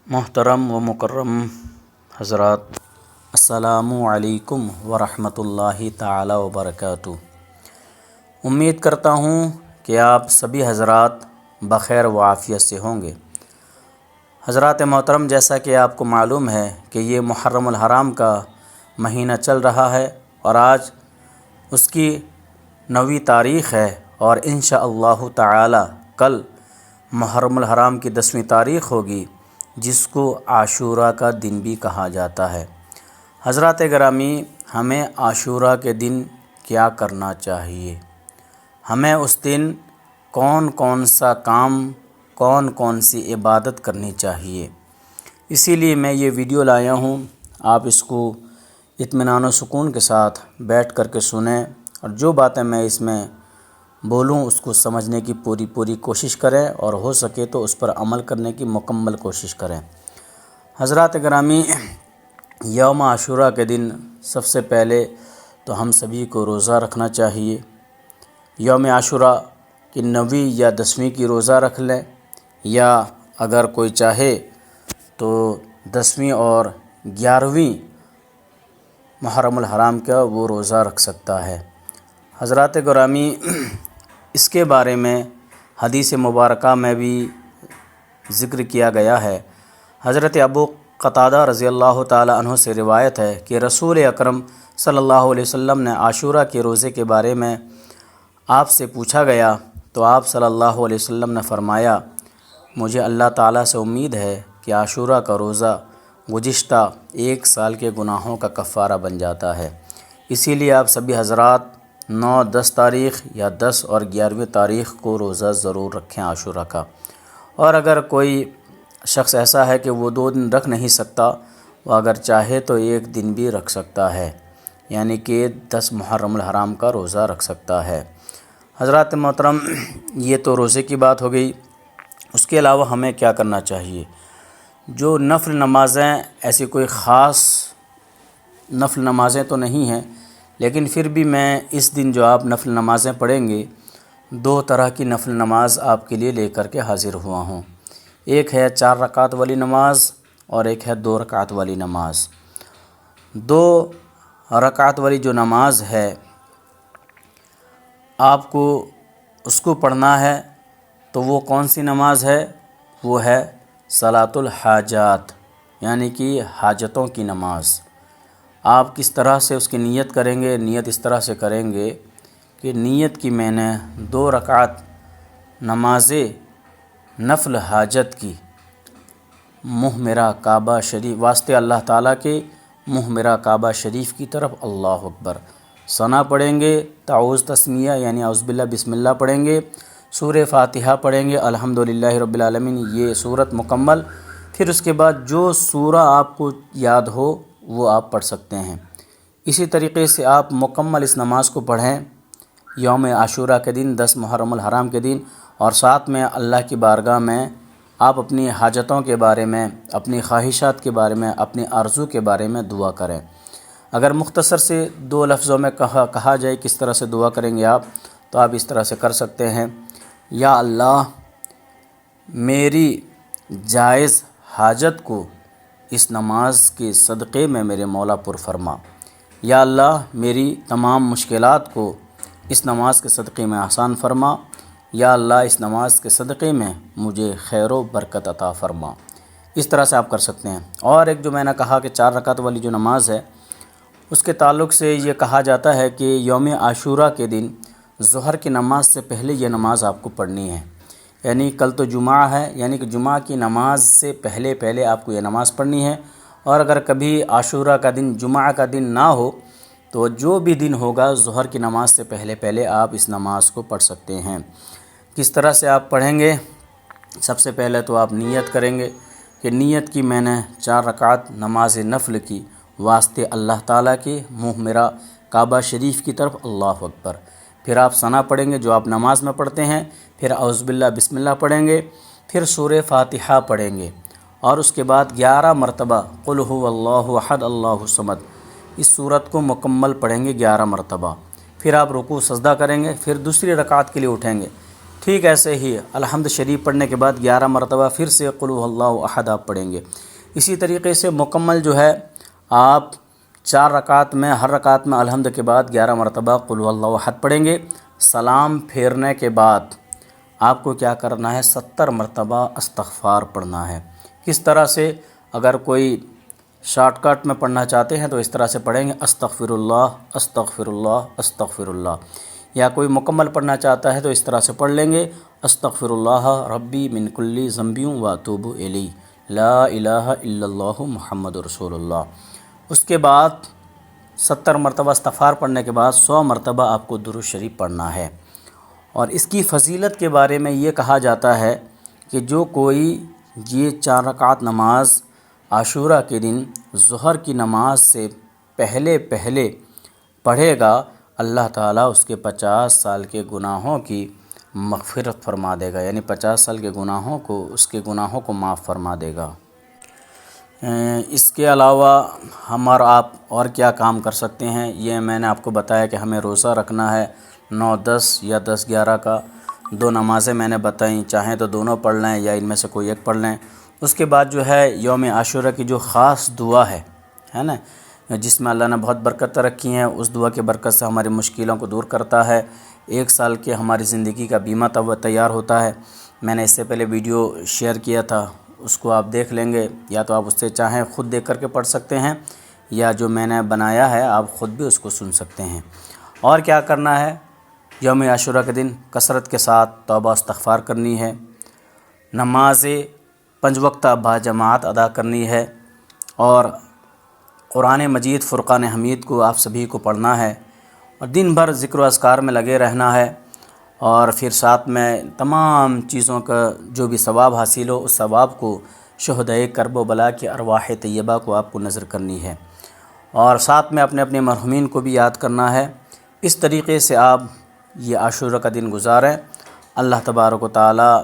محترم و مکرم حضرات، السلام علیکم ورحمۃ اللہ تعالی وبرکاتہ۔ امید کرتا ہوں کہ آپ سبھی حضرات بخیر و عافیت سے ہوں گے۔ حضرات محترم، جیسا کہ آپ کو معلوم ہے کہ یہ محرم الحرام کا مہینہ چل رہا ہے اور آج اس کی 9ویں تاریخ ہے، اور انشاءاللہ تعالی کل محرم الحرام کی 10ویں تاریخ ہوگی، جس کو عاشوراء کا دن بھی کہا جاتا ہے۔ حضرات گرامی، ہمیں عاشوراء کے دن کیا کرنا چاہیے؟ ہمیں اس دن کون کون سا کام، کون کون سی عبادت کرنی چاہیے؟ اسی لیے میں یہ ویڈیو لایا ہوں۔ آپ اس کو اطمینان و سکون کے ساتھ بیٹھ کر کے سنیں، اور جو باتیں میں اس میں بولوں اس کو سمجھنے کی پوری کوشش کریں، اور ہو سکے تو اس پر عمل کرنے کی مکمل کوشش کریں۔ حضرات گرامی، یوم عاشوراء کے دن سب سے پہلے تو ہم سبھی کو روزہ رکھنا چاہیے۔ یوم عاشوراء کی 9ویں یا 10ویں کی روزہ رکھ لیں، یا اگر کوئی چاہے تو 10ویں اور 11ویں محرم الحرام کا وہ روزہ رکھ سکتا ہے۔ حضرات گرامی، اس کے بارے میں حدیث مبارکہ میں بھی ذکر کیا گیا ہے۔ حضرت ابو قتادہ رضی اللہ تعالی عنہ سے روایت ہے کہ رسول اکرم صلی اللہ علیہ وسلم نے عاشوراء کے روزے کے بارے میں آپ سے پوچھا گیا تو آپ صلی اللہ علیہ وسلم نے فرمایا، مجھے اللہ تعالیٰ سے امید ہے کہ عاشوراء کا روزہ گزشتہ 1 سال کے گناہوں کا کفارہ بن جاتا ہے۔ اسی لیے آپ سبھی حضرات 9، 10 تاریخ یا 10 اور 11ویں تاریخ کو روزہ ضرور رکھیں عاشوراء کا۔ اور اگر کوئی شخص ایسا ہے کہ وہ 2 دن رکھ نہیں سکتا، وہ اگر چاہے تو 1 دن بھی رکھ سکتا ہے، یعنی کہ 10 محرم الحرام کا روزہ رکھ سکتا ہے۔ حضرات محترم، یہ تو روزے کی بات ہو گئی۔ اس کے علاوہ ہمیں کیا کرنا چاہیے؟ جو نفل نمازیں، ایسی کوئی خاص نفل نمازیں تو نہیں ہیں، لیکن پھر بھی میں اس دن جو آپ نفل نمازیں پڑھیں گے، 2 طرح کی نفل نماز آپ کے لیے لے کر کے حاضر ہوا ہوں۔ ایک ہے 4 رکعت والی نماز، اور ایک ہے 2 رکعت والی نماز۔ 2 رکعت والی جو نماز ہے، آپ کو اس کو پڑھنا ہے، تو وہ کون سی نماز ہے؟ وہ ہے صلاۃ الحاجات، یعنی کہ حاجتوں کی نماز۔ آپ کس طرح سے اس کی نیت کریں گے؟ نیت اس طرح سے کریں گے کہ نیت کی میں نے 2 رکعت نماز نفل حاجت کی، منہ میرا کعبہ شریف، واسطے اللہ تعالیٰ کے منہ میرا کعبہ شریف کی طرف اللہ اکبر، ثنا پڑھیں گے، تعوذ تسمیہ یعنی اعوذ باللہ بسم اللہ پڑھیں گے، سورہ فاتحہ پڑھیں گے، الحمدللہ رب العالمین یہ سورت مکمل۔ پھر اس کے بعد جو سورہ آپ کو یاد ہو وہ آپ پڑھ سکتے ہیں۔ اسی طریقے سے آپ مکمل اس نماز کو پڑھیں یوم عاشوراء کے دن، 10 محرم الحرام کے دن، اور ساتھ میں اللہ کی بارگاہ میں آپ اپنی حاجتوں کے بارے میں، اپنی خواہشات کے بارے میں، اپنی آرزو کے بارے میں دعا کریں۔ اگر مختصر سے 2 لفظوں میں کہا جائے کس طرح سے دعا کریں گے آپ، تو آپ اس طرح سے کر سکتے ہیں، یا اللہ میری جائز حاجت کو اس نماز کے صدقے میں میرے مولا پر فرما، یا اللہ میری تمام مشکلات کو اس نماز کے صدقے میں آسان فرما، یا اللہ اس نماز کے صدقے میں مجھے خیر و برکت عطا فرما۔ اس طرح سے آپ کر سکتے ہیں۔ اور ایک جو میں نے کہا کہ 4 رکعت والی جو نماز ہے، اس کے تعلق سے یہ کہا جاتا ہے کہ یوم عاشوراء کے دن ظہر کی نماز سے پہلے یہ نماز آپ کو پڑھنی ہے، یعنی کل تو جمعہ ہے، یعنی کہ جمعہ کی نماز سے پہلے آپ کو یہ نماز پڑھنی ہے۔ اور اگر کبھی عاشوراء کا دن جمعہ کا دن نہ ہو تو جو بھی دن ہوگا ظہر کی نماز سے پہلے آپ اس نماز کو پڑھ سکتے ہیں۔ کس طرح سے آپ پڑھیں گے؟ سب سے پہلے تو آپ نیت کریں گے کہ نیت کی میں نے 4 رکعت نماز نفل کی، واسطے اللہ تعالیٰ کے منہ میرا کعبہ شریف کی طرف اللہ اکبر۔ پھر آپ ثنا پڑھیں گے جو آپ نماز میں پڑھتے ہیں، پھر اعوذ باللہ بسم اللہ پڑھیں گے، پھر سورہ فاتحہ پڑھیں گے، اور اس کے بعد 11 مرتبہ قل هو اللہ احد اللہ الصمد اس سورت کو مکمل پڑھیں گے 11 مرتبہ۔ پھر آپ رکوع سجدہ کریں گے، پھر دوسری رکعت کے لیے اٹھیں گے، ٹھیک ایسے ہی الحمد شریف پڑھنے کے بعد 11 مرتبہ پھر سے قل هو اللہ احد آپ پڑھیں گے۔ اسی طریقے سے مکمل جو ہے آپ 4 رکعت میں ہر رکعت میں الحمد کے بعد 11 مرتبہ قل هو اللہ احد پڑھیں گے۔ سلام پھیرنے کے بعد آپ کو کیا کرنا ہے؟ 70 مرتبہ استغفار پڑھنا ہے۔ کس طرح سے؟ اگر کوئی شارٹ کٹ میں پڑھنا چاہتے ہیں تو اس طرح سے پڑھیں گے استغفر اللہ استغفر اللہ استغفر اللہ، یا کوئی مکمل پڑھنا چاہتا ہے تو اس طرح سے پڑھ لیں گے استغفر اللہ ربی من کل ذنب و اتوب الیہ لا الہ الا اللہ محمد رسول اللہ۔ اس کے بعد 70 مرتبہ استغفار پڑھنے کے بعد 100 مرتبہ آپ کو درود شریف پڑھنا ہے۔ اور اس کی فضیلت کے بارے میں یہ کہا جاتا ہے کہ جو کوئی یہ 4 رکعت نماز عاشورہ کے دن ظہر کی نماز سے پہلے پڑھے گا، اللہ تعالیٰ اس کے 50 سال کے گناہوں کی مغفرت فرما دے گا، یعنی 50 سال کے گناہوں کو اس کے گناہوں کو معاف فرما دے گا۔ اس کے علاوہ ہم اور آپ اور کیا کام کر سکتے ہیں؟ یہ میں نے آپ کو بتایا کہ ہمیں روزہ رکھنا ہے 9-10 یا 10-11 کا، 2 نمازیں میں نے بتائیں، چاہیں تو دونوں پڑھ لیں یا ان میں سے کوئی ایک پڑھ لیں۔ اس کے بعد جو ہے یوم عاشورہ کی جو خاص دعا ہے نا، جس میں اللہ نے بہت برکت رکھی ہیں، اس دعا کی برکت سے ہماری مشکلوں کو دور کرتا ہے۔ 1 سال کے ہماری زندگی کا بیمہ تیار ہوتا ہے۔ میں نے اس سے پہلے ویڈیو شیئر کیا تھا، اس کو آپ دیکھ لیں گے، یا تو آپ اس سے چاہیں خود دیکھ کر کے پڑھ سکتے ہیں، یا جو میں نے بنایا ہے آپ خود بھی اس کو سن سکتے ہیں۔ اور کیا کرنا ہے؟ یوم عاشورہ کے دن کثرت کے ساتھ توبہ استغفار کرنی ہے، نماز 5 وقتہ باجماعت ادا کرنی ہے، اور قرآن مجید فرقان حمید کو آپ سبھی کو پڑھنا ہے، اور دن بھر ذکر و اذکار میں لگے رہنا ہے، اور پھر ساتھ میں تمام چیزوں کا جو بھی ثواب حاصل ہو اس ثواب کو شہدائے کرب و بلا کی ارواح طیبہ کو آپ کو نذر کرنی ہے، اور ساتھ میں اپنے مرحومین کو بھی یاد کرنا ہے۔ اس طریقے سے آپ یہ عاشورہ کا دن گزاریں۔ اللہ تبارک و تعالیٰ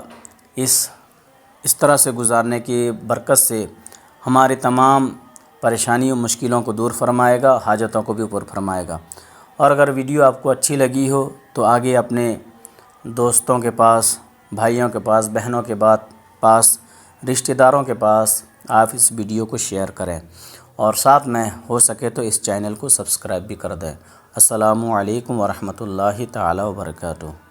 اس طرح سے گزارنے کی برکت سے ہماری تمام پریشانیوں مشکلوں کو دور فرمائے گا، حاجتوں کو بھی پور فرمائے گا۔ اور اگر ویڈیو آپ کو اچھی لگی ہو تو آگے اپنے دوستوں کے پاس، بھائیوں کے پاس، بہنوں کے پاس، رشتہ داروں کے پاس آپ اس ویڈیو کو شیئر کریں، اور ساتھ میں ہو سکے تو اس چینل کو سبسکرائب بھی کر دیں۔ السلام علیکم ورحمۃ اللہ تعالی وبرکاتہ۔